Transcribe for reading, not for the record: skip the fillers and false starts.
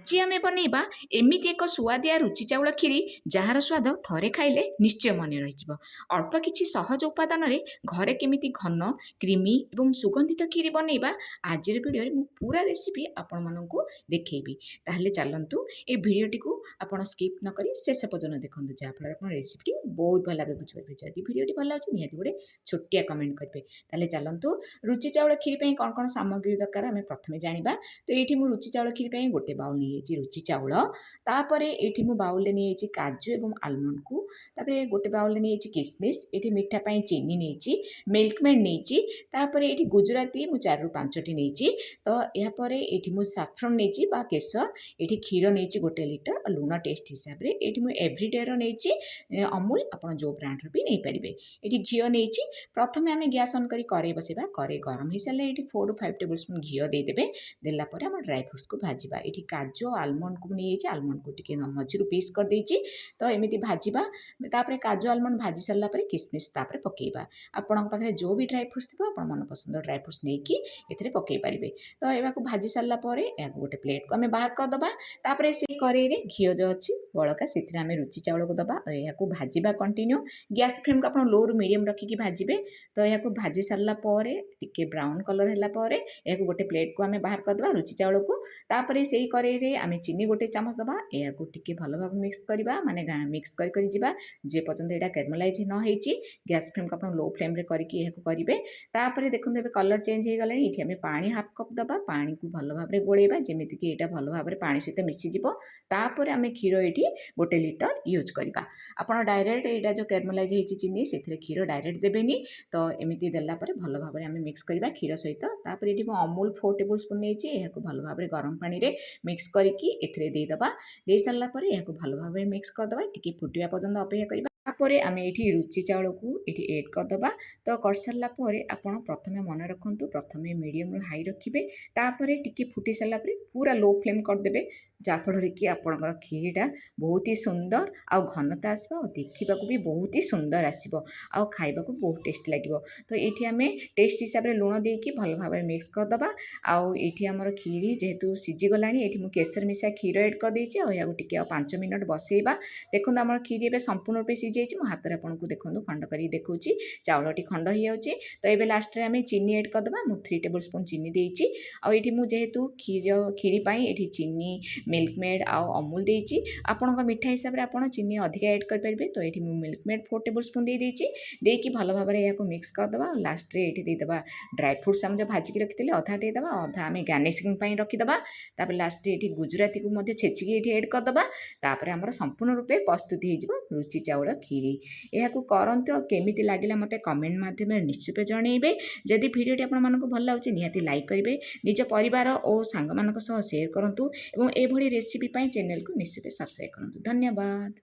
ଆଜି ଆମେ ବନେଇବା ଏମିତି ଏକ ସୁଆଦିଆ ରୁଚି ଚାଉଳ କ୍ଷୀରି ଯାହାର ସ୍ୱାଦ ଥରେ ଖାଇଲେ ନିଶ୍ଚୟ ମନେ ରହିଯିବ। ଅଳ୍ପ କିଛି ସହଜ ଉପାଦାନରେ ଘରେ କେମିତି ଘନ କ୍ରିମି ଏବଂ ସୁଗନ୍ଧିତ କ୍ଷୀରି ବନେଇବା ଆଜିର ଭିଡ଼ିଓରେ ମୁଁ ପୁରା ରେସିପି ଆପଣମାନଙ୍କୁ ଦେଖେଇବି। ତାହେଲେ ଚାଲନ୍ତୁ ଏ ଭିଡ଼ିଓଟିକୁ ଆପଣ ସ୍କିପ୍ ନ କରି ଶେଷ ପର୍ଯ୍ୟନ୍ତ ଦେଖନ୍ତୁ, ଯାହାଫଳରେ ଆପଣ ରେସିପିଟି ବହୁତ ଭଲ ଭାବେ ବୁଝିପାରିବେ। ଯଦି ଭିଡ଼ିଓଟି ଭଲ ଲାଗୁଛି ନିହାତି ଗୋଟେ ଛୋଟିଆ କମେଣ୍ଟ କରିବେ। ତାହେଲେ ଚାଲନ୍ତୁ ରୁଚି ଚାଉଳ କ୍ଷୀରି ପାଇଁ କ'ଣ କ'ଣ ସାମଗ୍ରୀ ଦରକାର ଆମେ ପ୍ରଥମେ ଜାଣିବା। ତ ଏଇଠି ମୁଁ ରୁଚି ଚାଉଳ କ୍ଷୀରି ପାଇଁ ଗୋଟେ ବାଉଲ ନେଇଯାଇଛି ରୁଚି ଚାଉଳ, ତାପରେ ଏଇଠି ମୁଁ ବାଉଲରେ ନେଇଯାଇଛି କାଜୁ ଏବଂ ଆଲମଣ୍ଡକୁ, ତାପରେ ଗୋଟେ ବାଉଲରେ ନେଇଯାଇଛି କିସମିସ୍, ଏଠି ମିଠା ପାଇଁ ଚିନି ନେଇଛି, ମିଲ୍କମେଡ୍ ନେଇଛି, ତାପରେ ଏଠି ଗୁଜୁରାତି ମୁଁ 4ରୁ 5ଟି ନେଇଛି। ତ ଏହାପରେ ଏଠି ମୁଁ ସାଫ୍ରନ୍ ନେଇଛି ବା କେଶର, ଏଠି କ୍ଷୀର ନେଇଛି 1 ଲିଟର, ଲୁଣ ଟେଷ୍ଟ ହିସାବରେ, ଏଠି ମୁଁ ଏଭ୍ରିଡେର ନେଇଛି ଅମୁଲ, ଆପଣ ଯେଉଁ ବ୍ରାଣ୍ଡର ବି ନେଇପାରିବେ। ଏଠି ଘିଅ ନେଇଛି। ପ୍ରଥମେ ଆମେ ଗ୍ୟାସ୍ ଅନ୍ କରି କରେଇ ବସେଇବା। କରେଇ ଗରମ ହେଇସାରିଲେ ଏଠି 4ରୁ 5 ଟେବୁଲ ସ୍ପୁନ୍ ଘିଅ ଦେଇଦେବେ। ଦେଲା ପରେ ଆମ ଡ୍ରାଏ ଫ୍ରୁଟ୍ସକୁ ଭାଜିବା। ଏଠି କାଜୁ ଆଲମଣ୍ଡକୁ ନେଇଯାଇଛି, ଆଲମଣ୍ଡକୁ ଟିକେ ମଝିରୁ ପିସ୍ କରିଦେଇଛି। ତ ଏମିତି ଭାଜିବା। ତାପରେ କାଜୁ ଆଲମଣ୍ଡ ଭାଜି ସାରିଲା ପରେ କିସମିସ୍ ତାପରେ ପକେଇବା। ଆପଣଙ୍କ ପାଖରେ ଯେଉଁ ବି ଡ୍ରାଏ ଫ୍ରୁଟ୍ସ ଥିବ ଆପଣ ମନପସନ୍ଦ ଡ୍ରାଏ ଫ୍ରୁଟ୍ସ ନେଇକି ଏଥିରେ ପକେଇ ପାରିବେ। ତ ଏହାକୁ ଭାଜି ସାରିଲା ପରେ ଏହାକୁ ଗୋଟେ ପ୍ଲେଟ୍କୁ ଆମେ ବାହାର କରିଦେବା। ତାପରେ ସେ କରେଇରେ ଘିଅ ଯେଉଁ ଅଛି ବଳକା ସେଥିରେ ଆମେ ରୁଚି ଚାଉଳକୁ ଦେବା। ଏହାକୁ ଭାଜିବା କଣ୍ଟିନ୍ୟୁ। ଗ୍ୟାସ୍ ଫ୍ଲେମ୍କୁ ଆପଣ ଲୋରୁ ମିଡ଼ିୟମ୍ ରଖିକି ଭାଜିବେ। ତ ଏହାକୁ ଭାଜି ସାରିଲା ପରେ ଟିକେ ବ୍ରାଉନ୍ କଲର୍ ହେଲା ପରେ ଏହାକୁ ଗୋଟେ ପ୍ଲେଟ୍କୁ ଆମେ ବାହାର କରିଦେବା ରୁଚି ଚାଉଳକୁ। ତାପରେ ସେଇ କରେଇରେ ଆମେ ଚିନି 1 ଚାମଚ ଦେବା। ଏହାକୁ ଟିକେ ଭଲ ଭାବେ ମିକ୍ସ କରିବା, ମାନେ ମିକ୍ସ କରି ଯିବା ଯେ ପର୍ଯ୍ୟନ୍ତ ଏଇଟା କ୍ୟାରମେଲାଇଜ୍ ନ ହେଇଛି। ଗ୍ୟାସ୍ ଫ୍ଲେମ୍କୁ ଆପଣ ଲୋ ଫ୍ଲେମ୍ରେ କରିକି ଏହାକୁ କରିବେ। ତାପରେ ଦେଖନ୍ତୁ ଏବେ କଲର୍ ଚେଞ୍ଜ ହେଇଗଲାଣି। ଏଠି ଆମେ ପାଣି ହାଫ୍ କପ୍ ଦେବା। ପାଣିକୁ ଭଲ ଭାବରେ ଗୋଳେଇବା ଯେମିତିକି ଏଇଟା ଭଲ ଭାବରେ ପାଣି ସହିତ ମିଶିଯିବ। ତାପରେ ଆମେ କ୍ଷୀର ଏଠି 1 ଲିଟର ୟୁଜ୍ କରିବା। ଆପଣ ଡାଇରେକ୍ଟ ଏଇଟା ଯେଉଁ କ୍ୟାରମେଲାଇଜ୍ ହେଇଛି ଚିନି ସେଥିରେ କ୍ଷୀର ଡାଇରେକ୍ଟ ଦେବେନି। ତ ଏମିତି ଦେଲା ପରେ ଭଲ ଭାବରେ ଆମେ ମିକ୍ସ କରିବା କ୍ଷୀର ସହିତ। ତାପରେ ଏଠି ମୁଁ ଅମୁଲ 4 ଟେବୁଲ ସ୍ପୁନ୍ ନେଇଛି। ଏହାକୁ ଭଲ ଭାବରେ ଗରମ ପାଣିରେ ମିକ୍ସ କରିକି ଏଥିରେ ଦେଇଦେବା। ଦେଇସାରିଲା ପରେ ଏହାକୁ ଭଲ ଭାବରେ ମିକ୍ସ କରିଦେବା। ଟିକେ ଫୁଟିବା ପର୍ଯ୍ୟନ୍ତ ଅପେକ୍ଷା କରିବା। ତାପରେ ଆମେ ଏଠି ରୁଚି ଚାଉଳକୁ ଏଠି ଏଡ୍ କରିଦେବା। ତ କରିସାରିଲା ପରେ ଆପଣ ପ୍ରଥମେ ମନେ ରଖନ୍ତୁ, ପ୍ରଥମେ ମିଡ଼ିୟମରୁ ହାଇ ରଖିବେ। ତାପରେ ଟିକେ ଫୁଟି ସାରିଲା ପରେ ପୁରା ଲୋ ଫ୍ଲେମ୍ କରିଦେବେ, ଯାହାଫଳରେ କି ଆପଣଙ୍କର କ୍ଷୀରିଟା ବହୁତ ହି ସୁନ୍ଦର ଆଉ ଘନତା ଆସିବ ଆଉ ଦେଖିବାକୁ ବି ବହୁତ ହି ସୁନ୍ଦର ଆସିବ ଆଉ ଖାଇବାକୁ ବହୁତ ଟେଷ୍ଟି ଲାଗିବ। ତ ଏଇଠି ଆମେ ଟେଷ୍ଟ ହିସାବରେ ଲୁଣ ଦେଇକି ଭଲ ଭାବରେ ମିକ୍ସ କରିଦେବା। ଆଉ ଏଇଠି ଆମର କ୍ଷୀରି ଯେହେତୁ ସିଝିଗଲାଣି, ଏଇଠି ମୁଁ କେଶର ମିଶା କ୍ଷୀର ଏଡ୍ କରିଦେଇଛି। ଆଉ ଏହାକୁ ଟିକେ ଆଉ 5 ମିନିଟ୍ ବସେଇବା। ଦେଖନ୍ତୁ ଆମର କ୍ଷୀରି ଏବେ ସମ୍ପୂର୍ଣ୍ଣ ରୂପେ ସିଝିଯାଇଛି। ମୁଁ ହାତରେ ଆପଣଙ୍କୁ ଦେଖନ୍ତୁ ଖଣ୍ଡ କରିକି ଦେଖାଉଛି, ଚାଉଳଟି ଖଣ୍ଡ ହେଇଯାଉଛି। ତ ଏବେ ଲାଷ୍ଟରେ ଆମେ ଚିନି ଏଡ୍ କରିଦେବା। ମୁଁ 3 ଟେବୁଲ ସ୍ପୁନ୍ ଚିନି ଦେଇଛି। ଆଉ ଏଠି ମୁଁ ଯେହେତୁ କ୍ଷୀରି ପାଇଁ ଏଠି ଚିନି, ମିଲ୍କମେଡ୍ ଆଉ ଅମୁଲ ଦେଇଛି। ଆପଣଙ୍କ ମିଠା ହିସାବରେ ଆପଣ ଚିନି ଅଧିକା ଏଡ୍ କରିପାରିବେ। ତ ଏଠି ମୁଁ ମିଲ୍କମେଡ୍ 4 ଟେବୁଲ ସ୍ପୁନ୍ ଦେଇଦେଇଛି। ଦେଇକି ଭଲ ଭାବରେ ଏହାକୁ ମିକ୍ସ କରିଦେବା। ଆଉ ଲାଷ୍ଟରେ ଏଠି ଦେଇଦେବା ଡ୍ରାଏ ଫ୍ରୁଟ୍ସ ଆମେ ଯେଉଁ ଭାଜିକି ରଖିଥିଲେ ଅଧା ଦେଇଦେବା, ଅଧା ଆମେ ଗାର୍ନିସିଂ ପାଇଁ ରଖିଦେବା। ତାପରେ ଲାଷ୍ଟରେ ଏଠି ଗୁଜୁରାତିକୁ ମଧ୍ୟ ଛେଚିକି ଏଠି ଏଡ୍ କରିଦେବା। ତାପରେ ଆମର ସମ୍ପୂର୍ଣ୍ଣ ରୂପେ ପ୍ରସ୍ତୁତି ହେଇଯିବ ରୁଚି ଚାଉଳ କ୍ଷୀରି। ଏହାକୁ କରନ୍ତୁ ଆଉ କେମିତି ଲାଗିଲା ମୋତେ କମେଣ୍ଟ ମାଧ୍ୟମରେ ନିଶ୍ଚିତ ଜଣାଇବେ। ଯଦି ଭିଡ଼ିଓଟି ଆପଣମାନଙ୍କୁ ଭଲ ଲାଗୁଛି ନିହାତି ଲାଇକ୍ କରିବେ, ନିଜ ପରିବାର ଓ ସାଙ୍ଗମାନଙ୍କ ସହ ସେୟାର କରନ୍ତୁ ଏବଂ ଏଭଳି ରେସିପି ପାଇଁ ଚ୍ୟାନେଲକୁ ନିଶ୍ଚିତ ସବସ୍କ୍ରାଇବ୍ କରନ୍ତୁ। ଧନ୍ୟବାଦ।